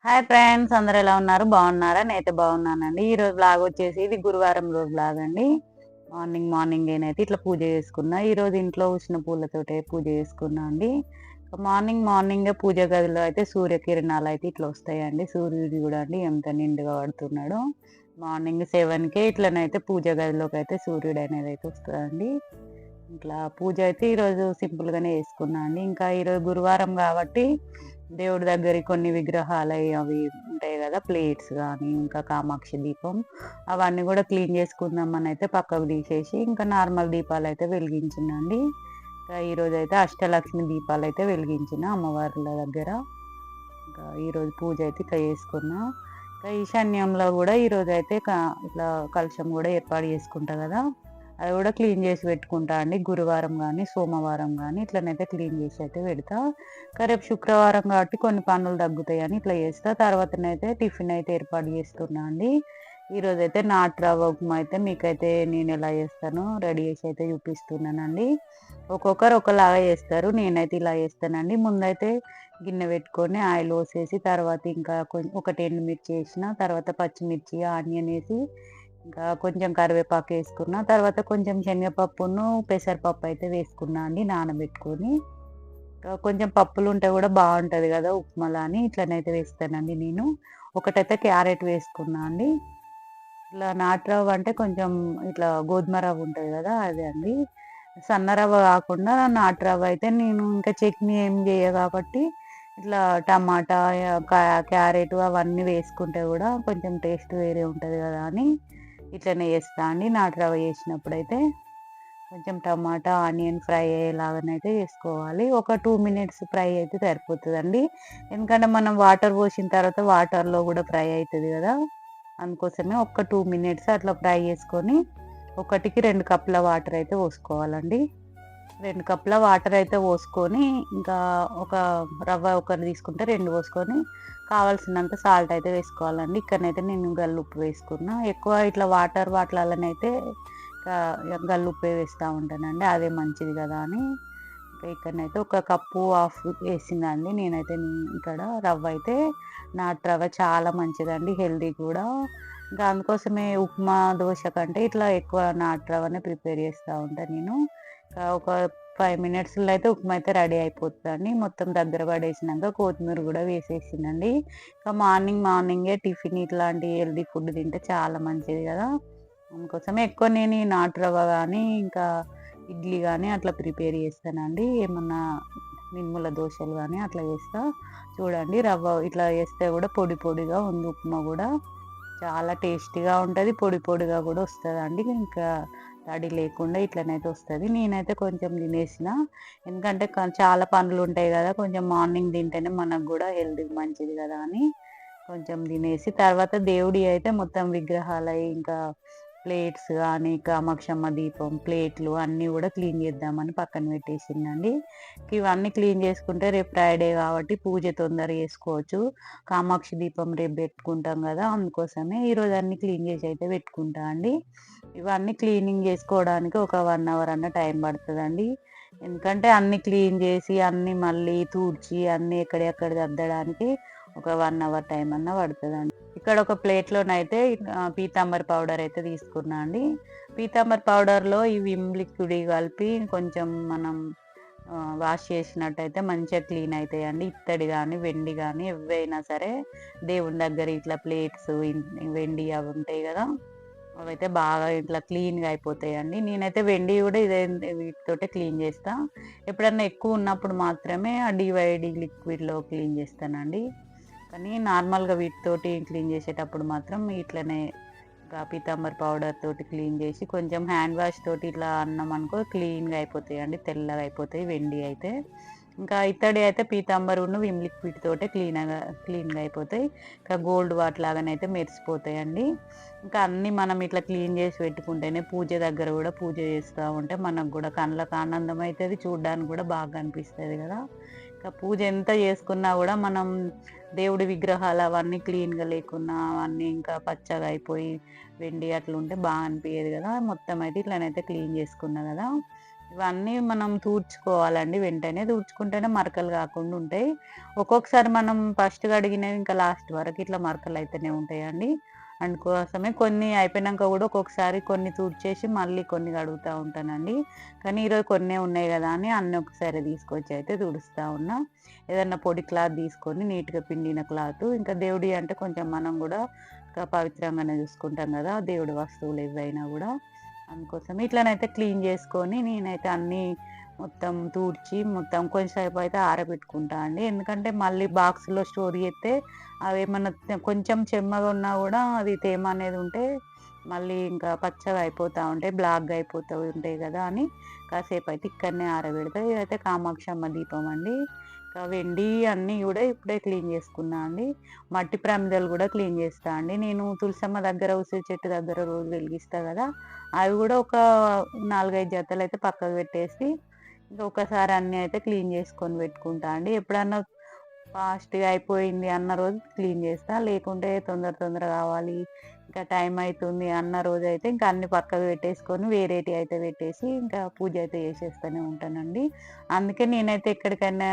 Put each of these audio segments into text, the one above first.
Hi friends, అందరూ ఎలా ఉన్నారు? బాగున్నారా? నేనైతే బాగున్నానండి. ఈ రోజు బ్లాగ్ వచ్చేసి ఇది గురువారం రోజు బ్లాగ్ అండి. మార్నింగ్ నేనైతే ఇట్లా పూజ చేసుకున్నా. ఈ రోజు ఇంట్లో ఉసిన పూలతోటే పూజ చేసుకున్నా అండి. మార్నింగ్ పూజ గదిలో అయితే సూర్యకిరణాలు అయితే ఇట్లా వస్తాయండి. సూర్యుడు చూడండి ఎంత నిండుగా పడుతున్నాడు. మార్నింగ్ 7కే ఇట్లనైతే పూజ గదిలోకి అయితే సూర్యుడు అనేది అయితే వస్తుందండి. ఇట్లా పూజ అయితే ఈరోజు సింపుల్ గానే చేసుకున్నా అండి. ఇంకా ఈరోజు గురువారం కాబట్టి దేవుడి దగ్గర కొన్ని విగ్రహాలు అవి ఉంటాయి కదా, ప్లేట్స్ కానీ ఇంకా కామాక్షి దీపం అవన్నీ కూడా క్లీన్ చేసుకుందామని అయితే పక్కకు తీసేసి ఇంకా నార్మల్ దీపాలు అయితే వెలిగించినండి. ఇంకా ఈరోజు అయితే అష్టలక్ష్మి దీపాలు అయితే వెలిగించిన అమ్మవార్ల దగ్గర. ఇంకా ఈరోజు పూజ అయితే ఇట్లా చేసుకున్నా. ఇంకా ఈశాన్యంలో కూడా ఈరోజు అయితే ఇట్లా కలశం కూడా ఏర్పాటు చేసుకుంటా కదా, అది కూడా క్లీన్ చేసి పెట్టుకుంటా అండి. గురువారం కానీ సోమవారం కానీ ఇట్లనైతే క్లీన్ చేసి అయితే పెడతా. రేపు శుక్రవారం కాబట్టి కొన్ని పనులు తగ్గుతాయని ఇట్లా చేస్తా. తర్వాతనైతే టిఫిన్ అయితే ఏర్పాటు చేస్తున్నా అండి. ఈరోజు అయితే నాటు రవ్వ ఉప్మా అయితే మీకైతే నేను ఎలా చేస్తానో రెడీ చేసి అయితే చూపిస్తున్నానండి. ఒక్కొక్కరు ఒకలాగా చేస్తారు, నేనైతే ఇలా చేస్తానండి. ముందైతే గిన్నె పెట్టుకొని ఆయిల్ పోసేసి తర్వాత ఇంకా ఒకటి ఎండుమిర్చి వేసిన, తర్వాత పచ్చిమిర్చి ఆనియన్ వేసి ఇంకా కొంచెం కరివేపాకు వేసుకున్న, తర్వాత కొంచెం శనగపప్పును పెసరపప్పు అయితే వేసుకున్నా అండి నానబెట్టుకొని. కొంచెం పప్పులు ఉంటే కూడా బాగుంటుంది కదా ఉప్మాలా అని ఇట్లనైతే వేస్తానండి నేను. ఒకటైతే క్యారెట్ వేసుకున్నా అండి. ఇట్లా నాటు రవ్వ అంటే కొంచెం ఇట్లా గోధుమ రవ్వ ఉంటుంది కదా, అదే అండి. సన్న రవ్వ కాకుండా నాటు రవ్వ అయితే నేను ఇంకా చట్నీ ఏం చేయ కాబట్టి ఇట్లా టమాటా క్యారెట్ అవన్నీ వేసుకుంటే కూడా కొంచెం టేస్ట్ వేరే ఉంటుంది కదా అని ఇట్లనే చేస్తా అండి. నాటు రవ్వ చేసినప్పుడైతే కొంచెం టమాటా ఆనియన్ ఫ్రై అయ్యేలాగానైతే చేసుకోవాలి. ఒక 2 మినిట్స్ ఫ్రై అయితే సరిపోతుందండి. ఎందుకంటే మనం వాటర్ పోసిన తర్వాత వాటర్లో కూడా ఫ్రై అవుతుంది కదా, అందుకోసమే ఒక 2 మినిట్స్ అట్లా ఫ్రై చేసుకొని 1కి 2 కప్పుల వాటర్ అయితే పోసుకోవాలండి. 2 కప్పుల వాటర్ అయితే పోసుకొని ఇంకా ఒక రవ్వ ఒకటి తీసుకుంటే 2 పోసుకొని కావాల్సినంత సాల్ట్ అయితే వేసుకోవాలండి. ఇక్కడనైతే నేను గల్లుప్పు వేసుకున్నా. ఎక్కువ ఇట్లా వాటర్లనైతే గల్లుప్పే వేస్తూ ఉంటానండి, అదే మంచిది కదా అని. ఇక్కడనైతే ఒక కప్పు హాఫ్ వేసిందండి నేనైతే. ఇక్కడ రవ్వ అయితే నాటు రవ్వ చాలా మంచిదండి, హెల్దీ కూడా. ఇంకా అందుకోసమే ఉప్మా దోశ కంటే ఇట్లా ఎక్కువ నాటు రవ్వనే ప్రిపేర్ చేస్తూ ఉంటాను నేను. ఒక 5 మినిట్స్లో అయితే ఉప్మా అయితే రెడీ అయిపోతుందండి. మొత్తం దగ్గర పడేసినాక కొత్తిమీర కూడా వేసేసిందండి. ఇంకా మార్నింగే టిఫిన్ ఇట్లాంటి హెల్దీ ఫుడ్ తింటే చాలా మంచిది కదా, అందుకోసమే ఎక్కువ నేను ఈ నాటు రవ్వ కానీ ఇంకా ఇడ్లీ కానీ అట్లా ప్రిపేర్ చేస్తానండి. ఏమన్నా మినుముల దోశలు కానీ అట్లా చేస్తా. చూడండి రవ్వ ఇట్లా చేస్తే కూడా పొడి పొడిగా ఉంది, ఉప్మా కూడా చాలా టేస్టీగా ఉంటుంది, పొడి పొడిగా కూడా వస్తుందండి. ఇంకా తడి లేకుండా ఇట్లనైతే వస్తుంది. నేనైతే కొంచెం తినేసిన, ఎందుకంటే చాలా పనులు ఉంటాయి కదా, కొంచెం మార్నింగ్ తింటేనే మనకు కూడా హెల్త్ మంచిది కదా అని కొంచెం తినేసి తర్వాత దేవుడి అయితే మొత్తం విగ్రహాలు ఇంకా ప్లేట్స్ కానీ కామాక్షమ్మ దీపం ప్లేట్లు అన్నీ కూడా క్లీన్ చేద్దామని పక్కన పెట్టేసిందండి. ఇవన్నీ క్లీన్ చేసుకుంటే రేపు ఫ్రైడే కాబట్టి పూజ తొందర చేసుకోవచ్చు. కామాక్షి దీపం రేపు పెట్టుకుంటాం కదా, అందుకోసమే ఈరోజు అన్ని క్లీన్ చేసి అయితే పెట్టుకుంటా అండి. ఇవన్నీ క్లీనింగ్ చేసుకోవడానికి ఒక 1 అవర్ అన్న టైం పడుతుందండి. ఎందుకంటే అన్ని క్లీన్ చేసి అన్ని మళ్ళీ తూడ్చి అన్ని ఎక్కడెక్కడ సర్దడానికి ఒక 1 అవర్ టైం అన్న పడుతుందండి. ఇక్కడ ఒక ప్లేట్లోనైతే పీతాంబరి పౌడర్ అయితే తీసుకున్నా అండి. పీతాంబరి పౌడర్లో ఈ విమ్ లిక్విడ్ కలిపి కొంచెం మనం వాష్ చేసినట్టయితే మంచిగా క్లీన్ అవుతాయండి. ఇత్తడి కానీ వెండి కానీ ఎవైనా సరే దేవుని దగ్గర ఇట్లా ప్లేట్స్ వెండి అవి ఉంటాయి కదా, అవైతే బాగా ఇట్లా క్లీన్గా అయిపోతాయండి. నేనైతే వెండి కూడా వీటితోటే క్లీన్ చేస్తా. ఎప్పుడన్నా ఎక్కువ ఉన్నప్పుడు మాత్రమే ఆ డివైడి లిక్విడ్లో క్లీన్ చేస్తానండి. కానీ నార్మల్గా వీటితోటి క్లీన్ చేసేటప్పుడు మాత్రం ఇట్లనే పీతాంబర్ పౌడర్ తోటి క్లీన్ చేసి కొంచెం హ్యాండ్ వాష్ తోటి ఇట్లా అన్నం అనుకో క్లీన్గా అయిపోతాయండి, తెల్లగా అయిపోతాయి వెండి అయితే. ఇంకా ఇత్తడి అయితే పీతాంబర్ విమ్ లిక్విడ్ తోటే క్లీన్గా అయిపోతాయి. ఇంకా గోల్డ్ వాట్ లాగానైతే మెరిసిపోతాయండి. ఇంకా అన్నీ మనం ఇట్లా క్లీన్ చేసి పెట్టుకుంటేనే పూజ దగ్గర కూడా పూజ చేస్తూ ఉంటే మనకు కూడా కళ్ళకు ఆనందం అవుతుంది, చూడడానికి కూడా బాగా అనిపిస్తుంది కదా. ఇంకా పూజ ఎంత చేసుకున్నా కూడా మనం దేవుడి విగ్రహాలు అవన్నీ క్లీన్గా లేకున్నా అవన్నీ ఇంకా పచ్చగా అయిపోయి వెండి అట్లా ఉంటే బాగా అనిపించేది కదా. మొత్తం అయితే ఇట్లనైతే క్లీన్ చేసుకున్నా కదా. ఇవన్నీ మనం తూడ్చుకోవాలండి. వెంటనే తూడ్చుకుంటేనే మరకలు కాకుండా ఉంటాయి. ఒక్కొక్కసారి మనం ఫస్ట్ కడిగినవి ఇంకా లాస్ట్ వరకు ఇట్లా మరకలు అయితేనే ఉంటాయండి. అందుకోసమే కొన్ని అయిపోయినాక కూడా ఒక్కొక్కసారి కొన్ని తుడిచేసి మళ్ళీ కొన్ని కడుగుతా ఉంటానండి. కానీ ఈరోజు కొన్నే ఉన్నాయి కదా అని అన్నీ ఒకసారి తీసుకొచ్చి అయితే తుడుస్తా ఉన్నా. ఏదన్నా పొడి క్లాత్ తీసుకొని నీట్‌గా పిండిన క్లాత్ ఇంకా దేవుడియి అంటే కొంచెం మనం కూడా పవిత్రంగానే చూసుకుంటాం కదా! దేవుడి వస్తువులు ఏవైనా కూడా. అందుకోసం ఇట్లనైతే క్లీన్ చేసుకొని నేనైతే అన్నీ మొత్తం తూడ్చి మొత్తం కొంచెం సేపు అయితే ఆరబెట్టుకుంటా అండి. ఎందుకంటే మళ్ళీ బాక్స్‌లో స్టోర్ చేస్తే అవేమన్నా కొంచెం చెమ్మగా ఉన్నా కూడా అది తేమ అనేది ఉంటే మళ్ళీ ఇంకా పచ్చగా అయిపోతా ఉంటాయి. బ్లాక్‌గా అయిపోతూ ఉంటాయి కదా! అని కాసేపు అయితే ఇక్కడనే ఆరబెడతా. ఇదైతే కామాక్షమ్మ దీపం అండి. ఇంకా వెండి అన్నీ కూడా ఇప్పుడే క్లీన్ చేసుకున్నా అండి. మట్టి ప్రమిదలు కూడా క్లీన్ చేస్తా అండి. నేను తులసమ్మ దగ్గర ఉసిరి చెట్టు దగ్గర రోజు వెలిగిస్తా కదా! అవి గూడా ఒక 4, 5 జతలయితే పక్కకు పెట్టేసి, ఇంకొకసారి అన్నీ అయితే క్లీన్ చేసుకొని పెట్టుకుంటా అండి. ఎప్పుడన్నా ఫాస్ట్‌గా అయిపోయింది అన్న రోజు క్లీన్ చేస్తా. లేకుంటే తొందర తొందర కావాలి, ఇంకా టైం అయితుంది అన్న రోజైతే ఇంకా అన్నీ పక్కకు పెట్టేసుకొని వేరేటియి అయితే పెట్టేసి, ఇంకా పూజ అయితే చేసేస్తూనే ఉంటానండి. అందుకే నేనైతే ఎక్కడికైనా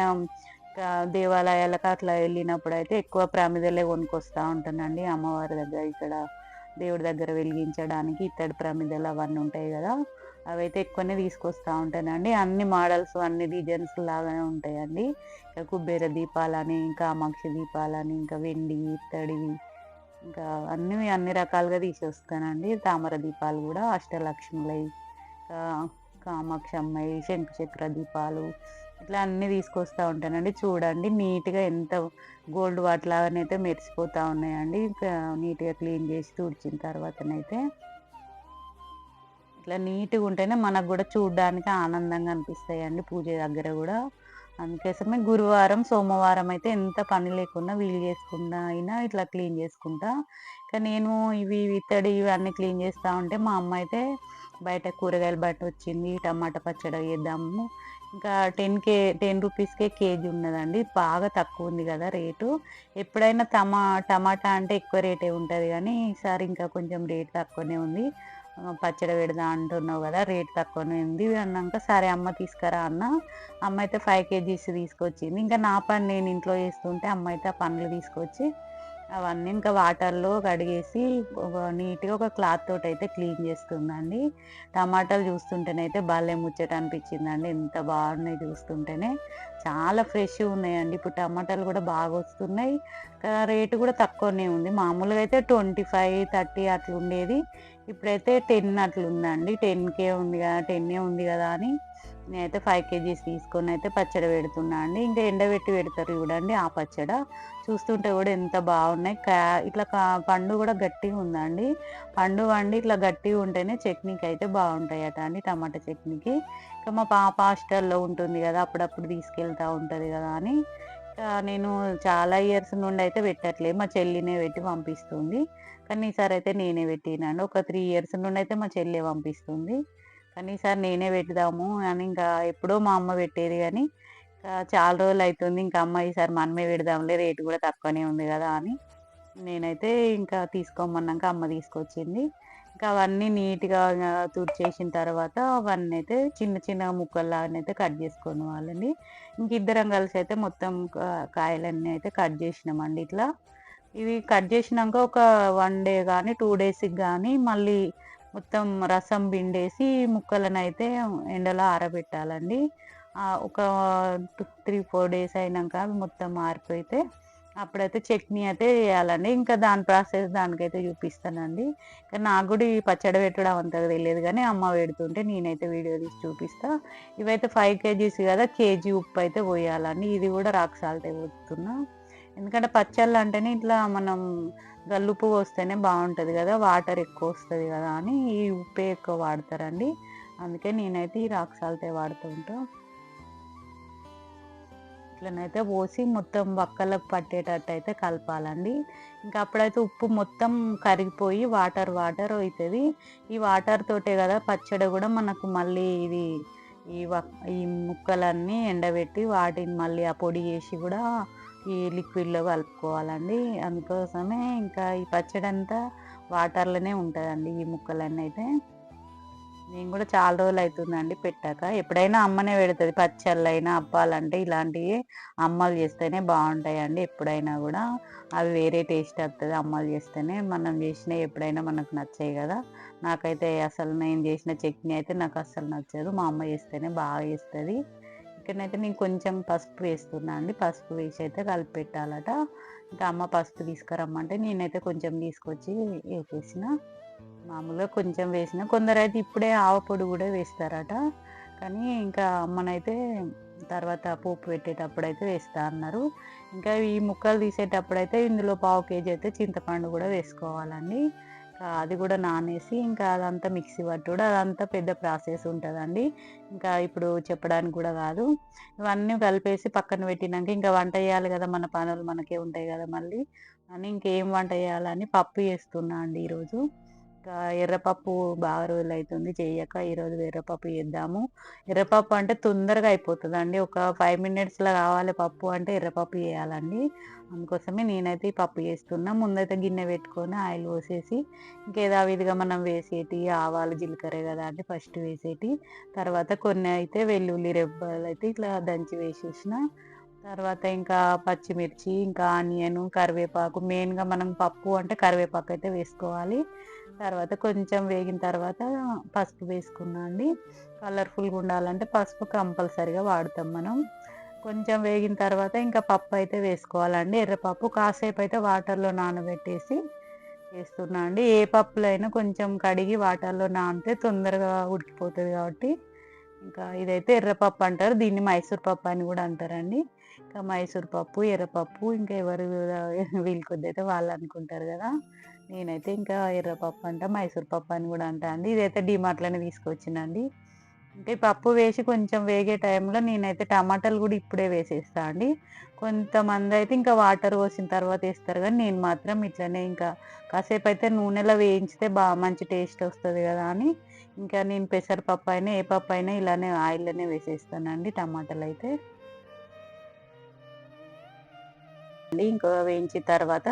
దేవాలయాలకు అట్లా వెళ్ళినప్పుడైతే ఎక్కువ ప్రమిదలే కొనుక్కొస్తా ఉంటానండి. అమ్మవారి దగ్గర ఇక్కడ దేవుడి దగ్గర వెలిగించడానికి ఇత్తడి ప్రమిదలు అవన్నీ ఉంటాయి గదా! అవైతే ఎక్కువనే తీసుకొస్తా ఉంటానండి. అన్ని మోడల్స్ అన్ని డిజైన్స్ లాగానే ఉంటాయండి. ఇంకా కుబేర దీపాలని, కామాక్షి దీపాలని, ఇంకా వెండి, ఇత్తడివి ఇంకా అన్ని రకాలుగా తీసొస్తానండి. తామర దీపాలు గూడా అష్టలక్ష్ములయి, కామాక్షమ్మయి, శంకుచక్ర దీపాలు ఇట్లా అన్నీ తీసుకొస్తా ఉంటానండి. చూడండి నీట్‌గా ఎంత గోల్డ్ వాటిలాగానైతే మెరిసిపోతా ఉన్నాయండి. ఇంకా నీట్‌గా క్లీన్ చేసి తుడిచిన తర్వాతనైతే ఇట్లా నీట్‌గా ఉంటేనే మనకు గూడా చూడ్డానికి ఆనందంగా అనిపిస్తాయండి పూజ దగ్గర గూడా. అందుకోసమే గురువారం, సోమవారం అయితే ఎంత పని లేకున్నా వీలు చేసుకున్నా అయినా ఇట్లా క్లీన్ చేసుకుంటా. ఇక నేను ఇవి ఇత్తడి ఇవన్నీ క్లీన్ చేస్తా ఉంటే మా అమ్మ అయితే బయట కూరగాయల బండొచ్చింది. టమాటా పచ్చడి చేద్దాము. ఇంకా 10 రూపీస్‌కే కేజీ ఉన్నదండి. బాగా తక్కువుంది గదా రేటు. ఎప్పుడైనా టమాటా అంటే ఎక్కువ రేటే ఉంటది గానీ, ఈసారి ఇంకా కొంచెం రేట్ తక్కువనే ఉంది. పచ్చడి పెడదా అంటున్నావు గదా! రేట్ తక్కువనే ఉంది అన్నాక, సరే అమ్మ తీసుకురా అన్నా. అమ్మ అయితే 5 కేజీస్ తీసుకొచ్చింది. ఇంకా నా పని నేను ఇంట్లో చేస్తుంటే అమ్మ అయితే ఆ పండ్లు తీసుకొచ్చి అవన్నీ ఇంకా వాటర్‌లో కడిగేసి నీట్‌గా ఒక క్లాత్ తోటయితే క్లీన్ చేస్తుందండి. టమాటాలు చూస్తుంటేనైతే భలే ముచ్చట అనిపించిందండి. ఎంత బాగున్నాయి చూస్తుంటేనే. చాలా ఫ్రెష్‌గా ఉన్నాయండి. ఇప్పుడు టమాటాలు కూడా బాగొస్తున్నాయి. రేటు కూడా తక్కువనే ఉంది. మామూలుగా అయితే 25, 30 అట్లుండేది. ఇప్పుడైతే 10 అట్లుందండి. 10కే ఉంది గదా! 10 ఉంది గదా! అని నేనైతే 5 కేజీస్ తీసుకొనైతే పచ్చడి పెడుతున్నా అండి. ఇంకా ఎండబెట్టి పెడతారు చూడండి ఆ పచ్చడ. చూస్తుంటే గూడా ఎంత బాగున్నాయి. ఇట్లా పండు గూడా గట్టిగుందండి. పండు పండి ఇట్లా గట్టిగుంటేనే చట్నీకయితే బావుంటాయట అండి. టమాటా చట్నీకి. ఇంకా మా పాప హాస్టల్‌లో ఉంటుంది గదా! అప్పుడప్పుడు తీసుకెళ్తా ఉంటది గదా! అని నేను చాలా ఇయర్స్ నుండయితే పెట్టట్లే. మా చెల్లినే పెట్టి పంపిస్తుంది. కానీ ఈసారయితే నేనే పెట్టినాను. ఒక 3 ఇయర్స్ నుండయితే మా చెల్లె పంపిస్తుంది. కానీ ఈసారి నేనే పెడదాము అని ఇంకా ఎప్పుడో మా అమ్మ పెట్టేది గానీ, చాలా రోజులయితుంది. ఇంకా అమ్మ ఈసారి మనమే పెడదాంలే రేట్ గూడా తక్కువనే ఉంది గదా! అని నేనైతే ఇంకా తీసుకోమన్నాక అమ్మ తీసుకొచ్చింది. ఇంకా అవన్నీ నీట్‌గా తుడిచేసిన తర్వాత అవన్నీ అయితే చిన్న చిన్న ముక్కల్లాగానైతే కట్ చేసుకోవాలండి. ఇంక ఇద్దరం కలిసైతే మొత్తం కాయలన్నీ అయితే కట్ జేసినామండి ఇట్లా. ఇవి కట్ జేసినంక ఒక 1 డే గానీ, 2 డేస్‌కి గానీ మళ్ళీ మొత్తం రసం పిండేసి ముక్కలనైతే ఎండలో ఆరబెట్టాలండి. ఒక 3, 4 డేస్ అయినంక అవి మొత్తం ఆరిపోతే అప్పుడైతే చట్నీ అయితే చేయాలండి. ఇంకా దాని ప్రాసెస్ దానికైతే చూపిస్తానండి. నాకు గూడా ఈ పచ్చడి పెట్టడం అంతగా తెలీదు గానీ, అమ్మ పెడుతుంటే నేనైతే వీడియో తీసి చూపిస్తా. ఇవైతే 5 కేజీస్ గదా! కేజీ ఉప్పయితే పోయాలండి. ఇది గూడా రాక్ సాల్టే పోస్తున్నా. ఎందుకంటే పచ్చళ్ళంటేనే ఇట్లా మనం గల్లుప్పు పోస్తేనే బావుంటది గదా! వాటర్ ఎక్కువొస్తది గదా! అని ఈ ఉప్పే ఎక్కువ వాడతారండి. అందుకే నేనైతే ఈ రాక్ సాల్టే వాడుతూ ఉంటా. ఇట్లనైతే పోసి మొత్తం వక్కలకు పట్టేటట్టయితే కలపాలండి. ఇంకా అప్పుడైతే ఉప్పు మొత్తం కరిగిపోయి వాటర్ అయితది. ఈ వాటర్ తోటే గదా పచ్చడి గూడా మనకు మళ్ళీ ఇది ఈ ఈ ముక్కలన్నీ ఎండబెట్టి వాటిని మళ్ళీ ఆ పొడి చేసి గూడా ఈ లిక్విడ్‌లో కలుపుకోవాలండి. అందుకోసమే ఇంకా ఈ పచ్చడంతా వాటర్‌లోనే ఉంటదండి ఈ ముక్కలన్నీ అయితే. నేను కూడా చాలా రోజులు అవుతుందండి పెట్టాక. ఎప్పుడైనా అమ్మనే పెడుతది. పచ్చళ్ళైనా, అప్పాలంటే ఇలాంటివి అమ్మలు చేస్తేనే బావుంటాయండి ఎప్పుడైనా గూడా. అవి వేరే టేస్ట్ వత్తది అమ్మలు చేస్తేనే. మనం చేసినయి ఎప్పుడైనా మనకు నచ్చయి గదా! నాకైతే అసలు నేను చేసిన చట్నీ అయితే నాకస్సలు నచ్చదు. మా అమ్మ చేస్తేనే బాగా చేస్తది. ఇక్కడనైతే నేను కొంచెం పసుపు వేస్తున్నా అండి. పసుపు వేసి అయితే కలిపి పెట్టాలట. ఇంకా అమ్మ పసుపు తీసుకురమ్మంటే నేనైతే కొంచెం తీసుకొచ్చి ఏసేసిన. మామూలుగా కొంచెం వేసిన. కొందరైతే ఇప్పుడే ఆవపొడి గూడా వేస్తారట. కానీ ఇంకా అమ్మనైతే తర్వాత పోపు పెట్టేటప్పుడైతే వేస్తా అన్నారు. ఇంకా ఈ ముక్కలు తీసేటప్పుడైతే ఇందులో పావు కేజీ అయితే చింతపండు గూడా వేసుకోవాలండి. అది గూడా నానేసి ఇంకా అదంతా మిక్సీ పట్టుడు అదంతా పెద్ద ప్రాసెస్ ఉంటదండి. ఇంకా ఇప్పుడు చెప్పడానికి గూడా గాదు. ఇవన్నీ కలిపేసి పక్కన పెట్టినంక ఇంకా వంట చేయాలి గదా! మన పనులు మనకే ఉంటాయి గదా! మళ్ళీ అని ఇంకేం వంట చేయాలని పప్పు చేస్తున్నా అండి ఈరోజు. ఇంకా ఎర్రపప్పు బాగా రోజులైతుంది చెయ్యక. ఈరోజు ఎర్రపప్పు చేద్దాము. ఎర్రపప్పు అంటే తొందరగా అయిపోతదండి. ఒక 5 మినిట్స్‌లో కావాలి పప్పు అంటే ఎర్రపప్పు చేయాలండి. అందుకోసమే నేనైతే ఈ పప్పు చేస్తున్నా. ముందైతే గిన్నె పెట్టుకొని ఆయిల్ పోసేసి ఇంకా యథావిధిగా మనం వేసేటియి ఆవాలు, జీలకర్ర గదా అండి ఫస్ట్ వేసేటియి. తర్వాత కొన్ని అయితే వెల్లుల్లి రెబ్బలైతే ఇట్లా దంచి వేసేసిన. తర్వాత ఇంకా పచ్చిమిర్చి, ఇంకా ఆనియను, కరివేపాకు మెయిన్‌గా మనం పప్పు అంటే కరివేపాకైతే వేసుకోవాలి. తర్వాత కొంచెం వేగిన తర్వాత పసుపు వేసుకున్నా అండి. కలర్‌ఫుల్‌గా ఉండాలంటే పసుపు కంపల్సరీగా వాడతాం మనం. కొంచెం వేగిన తర్వాత ఇంకా పప్పయితే వేసుకోవాలండి. ఎర్రపప్పు కాసేపయితే వాటర్‌లో నానబెట్టేసి వేస్తున్నా అండి. ఏ పప్పులో అయినా కొంచెం కడిగి వాటర్‌లో నానితే తొందరగా ఉడికిపోతది కాబట్టి ఇంకా ఇదైతే ఎర్రపప్పు అంటారు. దీన్ని మైసూర్ పప్పు అని గూడా అంటారండి. ఇంకా మైసూర్ పప్పు, ఎర్రపప్పు ఇంకా ఎవరు వీలు కొద్దైతే వాళ్ళు అనుకుంటారు గదా! నేనైతే ఇంకా ఎర్రపప్పు అంటా, మైసూర్ పప్పు అని గూడా అంటా అండి. ఇదైతే డీమార్ట్‌లోనే తీసుకొచ్చినండి. ఇంకా ఈ పప్పు వేసి కొంచెం వేగే టైంలో నేనైతే టమాటాలు గూడా ఇప్పుడే వేసేస్తా అండి. కొంతమందయితే ఇంకా వాటర్ పోసిన తర్వాత ఏస్తారు గానీ, నేను మాత్రం ఇట్లనే ఇంకా కాసేపయితే నూనెలో వేయించితే మంచి టేస్ట్ ఒస్తది గదా అని ఇంకా నేను పెసరపప్పయినా, ఏ పప్పయినా ఇలానే ఆయిల్‌లోనే వేసేస్తానండి టమాటాలైతే. ఇంకా వేయించిన తర్వాత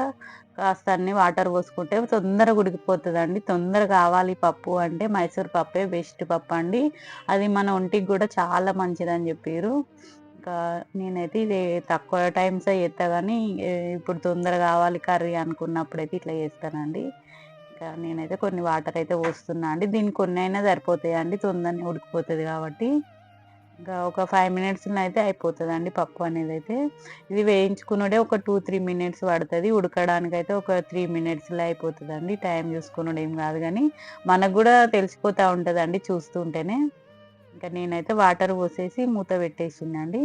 కాస్త అన్ని వాటర్ పోసుకుంటే తొందరగా ఉడికిపోతదండి. తొందరగా కావాలి పప్పు అంటే మైసూర్ పప్పే బెస్ట్ పప్పండి. అది మన ఒంటికి గూడా చాలా మంచిదని జెప్పిర్రు. ఇంకా నేనైతే ఇది తక్కువ టైమ్సే చేత్తా గానీ, ఇప్పుడు తొందరగా కావాలి కర్రీ అనుకున్నప్పుడైతే ఇట్లా చేస్తానండి. ఇంకా నేనైతే కొన్ని వాటర్ అయితే పోస్తున్నా అండి. దీనికి కొన్నైనా సరిపోతాయండి. తొందరనే ఉడికిపోతది కాబట్టి. ఇంకా ఒక 5 మినిట్స్‌లో అయితే అయిపోతదండి పప్పు అనేదైతే. ఇది వేయించుకునుడే ఒక 2, 3 మినిట్స్ పడతది. ఉడకడానికైతే ఒక 3 మినిట్స్‌లో అయిపోతదండి. టైం చూసుకునుడు ఏం కాదు గానీ, మనకు గూడా తెలిసిపోతా ఉంటదండి చూస్తుంటేనే. ఇంకా నేనైతే వాటర్ పోసేసి మూత పెట్టేసినండి.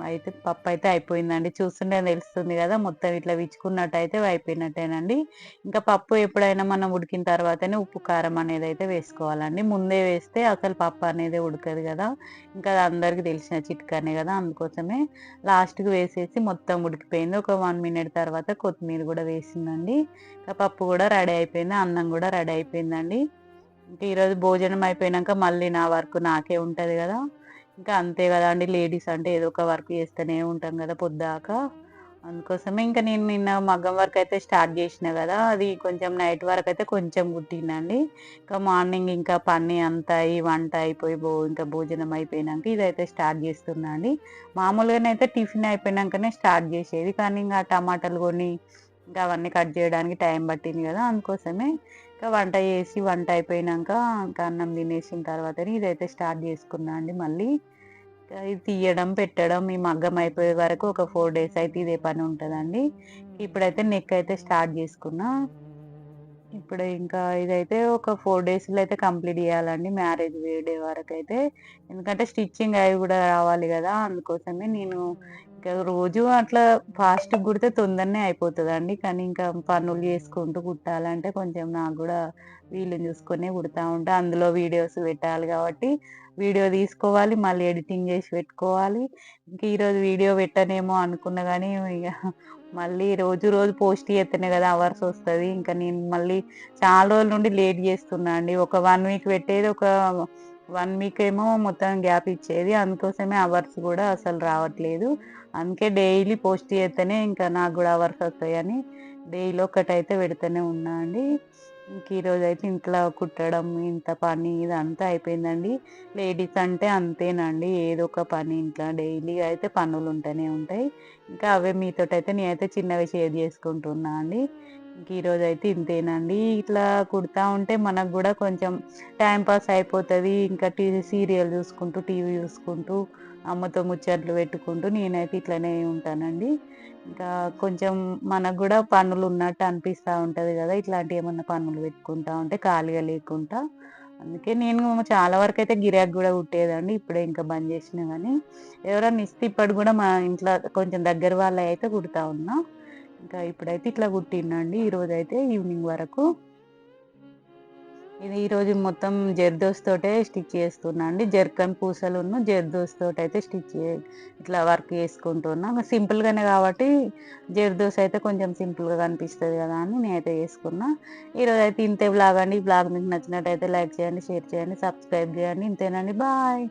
అయితే పప్పయితే అయిపోయిందండి. చూస్తుంటే తెలుస్తుంది గదా! మొత్తం ఇట్లా విచ్చుకున్నట్టయితే అయిపోయినట్టేనండి. ఇంకా పప్పు ఎప్పుడైనా మనం ఉడికిన తర్వాతనే ఉప్పు, కారం అనేదైతే వేసుకోవాలండి. ముందే వేస్తే అసలు పప్పు అనేది ఉడకదు గదా! ఇంకా అది అందరికి తెలిసిన చిట్కానే గదా! అందుకోసమే లాస్ట్‌కి వేసేసి మొత్తం ఉడికిపోయింది. ఒక 1 మినిట్ తర్వాత కొత్తిమీర గూడా వేసిందండి. ఇంకా పప్పు గూడా రెడీ అయిపోయింది. అన్నం గూడా రెడీ అయిపోయిందండి. ఇంకా ఈరోజు భోజనం అయిపోయినంక మళ్ళీ నా వర్క్ నాకే ఉంటది గదా! ఇంకా అంతే గదండీ లేడీస్ అంటే ఏదో ఒక వర్క్ చేస్తూనే ఉంటాం గదా పొద్దాక. అందుకోసమే ఇంక నేను నిన్న మగ్గం వర్క్ అయితే స్టార్ట్ జేషినా గదా! అది కొంచెం నైట్ వరకయితే కొంచెం కుట్టినండి. ఇంకా మార్నింగ్ ఇంకా పని అంతా ఈ వంట అయిపోయి ఇంకా భోజనం అయిపోయినంక ఇదైతే స్టార్ట్ జేస్తున్నా అండి. మామూలుగానైతే టిఫిన్ అయిపోయినంకనే స్టార్ట్ జేసేది. కానీ ఇంగ టమాటాలు కొని ఇంకా అవన్నీ కట్ జేయడానికి టైం పట్టింది గదా! అందుకోసమే ఇంకా వంట చేసి వంట అయిపోయినంక ఇంకా అన్నం తినేసిన తర్వాతనే ఇదైతే స్టార్ట్ చేసుకున్నా అండి మళ్ళీ. ఇది తీయడం, పెట్టడం ఈ మగ్గం అయిపోయే వరకు ఒక 4 డేస్ అయితే ఇదే పని ఉంటదండి. ఇప్పుడైతే నెక్ అయితే స్టార్ట్ చేసుకున్నా. ఇప్పుడు ఇంకా ఇదైతే ఒక 4 డేస్‌లో అయితే కంప్లీట్ చేయాలండి మ్యారేజ్ డే వరకైతే. ఎందుకంటే స్టిచ్చింగ్ అవి గూడా రావాలి గదా! అందుకోసమే నేను ఇంకా రోజు అట్లా ఫాస్ట్‌గా కుడితే తొందరనే అయిపోతదండి. కానీ ఇంకా పనులు చేసుకుంటూ కుట్టాలంటే కొంచెం నాకు గూడా వీలుని చూసుకొనే కుడతా ఉంటా. అందులో వీడియోస్ పెట్టాలి కాబట్టి వీడియో తీసుకోవాలి, మళ్ళీ ఎడిటింగ్ చేసి పెట్టుకోవాలి. ఇంక ఈరోజు వీడియో పెట్టనేమో అనుకున్నా గానీ ఇగ మళ్ళీ రోజు రోజు పోస్ట్ చేత్తేనే గదా అవర్స్ ఒస్తది. ఇంకా నేను మళ్ళీ చాలా రోజుల నుండి లేట్ జేస్తున్నా అండి. ఒక 1 వీక్ పెట్టేది ఒక 1 వీక్ ఏమో మొత్తం గ్యాప్ ఇచ్చేది. అందుకోసమే అవర్స్ గూడా అసలు రావట్లేదు. అందుకే డైలీ పోస్ట్ చేత్తేనే ఇంకా నాకు గూడా అవర్స్ ఒస్తాయని డైలీ ఒకటైతే పెడుతూనే ఉన్నా అండి. ఇంక ఈరోజైతే ఇంట్లో కుట్టడం ఇంత పని ఇదంతా అయిపోయిందండి. లేడీస్ అంటే అంతేనండి. ఏదో ఒక పని ఇంట్లో డైలీ అయితే పనులు ఉంటూనే ఉంటాయి. ఇంకా అవే మీతోటైతే నేనైతే చిన్నవి షేర్ చేసుకుంటున్నా అండి. ఇంక ఈరోజైతే ఇంతేనండి. ఇట్లా కుడతా ఉంటే మనకు గూడా కొంచెం టైం పాస్ అయిపోతది. ఇంకా సీరియల్ చూసుకుంటూ, టీవీ చూసుకుంటూ, అమ్మతో ముచ్చట్లు పెట్టుకుంటూ నేనైతే ఇట్లనే ఉంటానండి. ఇంకా కొంచెం మనకు గూడా పనులున్నట్టు అనిపిస్తా ఉంటది గదా! ఇట్లాంటి ఏమన్నా పనులు పెట్టుకుంటా ఉంటే ఖాళీగా లేకుండా. అందుకే నేను చాలా వరకైతే గిరాకీ గూడా కుట్టేదండి. ఇప్పుడే ఇంకా బంద్ జేసినా గానీ, ఎవరన్నా ఇస్తే ఇప్పటికి గూడా మా ఇంట్లో కొంచెం దగ్గర వాళ్ళయయితే కుడతా ఉన్నా. ఇంకా ఇప్పుడైతే ఇట్లా కుట్టినండి ఈరోజైతే ఈవినింగ్ వరకు. ఇది ఈరోజు మొత్తం జర్దోసి తోటే స్టిచ్ చేస్తున్నా అండి. జర్కన్ పూసలును జర్దోసి తోటయితే ఇట్లా వర్క్ చేసుకుంటున్నా. సింపుల్‌గానే కాబట్టి జర్దోసి అయితే కొంచెం సింపుల్‌గా కనిపిస్తది గదా! అని నేనైతే చేసుకున్నా. ఈరోజైతే ఇంతే వ్లాగ్ అండి. ఈ వ్లాగ్ మీకు నచ్చినట్టయితే లైక్ చేయండి, షేర్ చేయండి, సబ్స్క్రైబ్ చేయండి. ఇంతేనండి. బాయ్.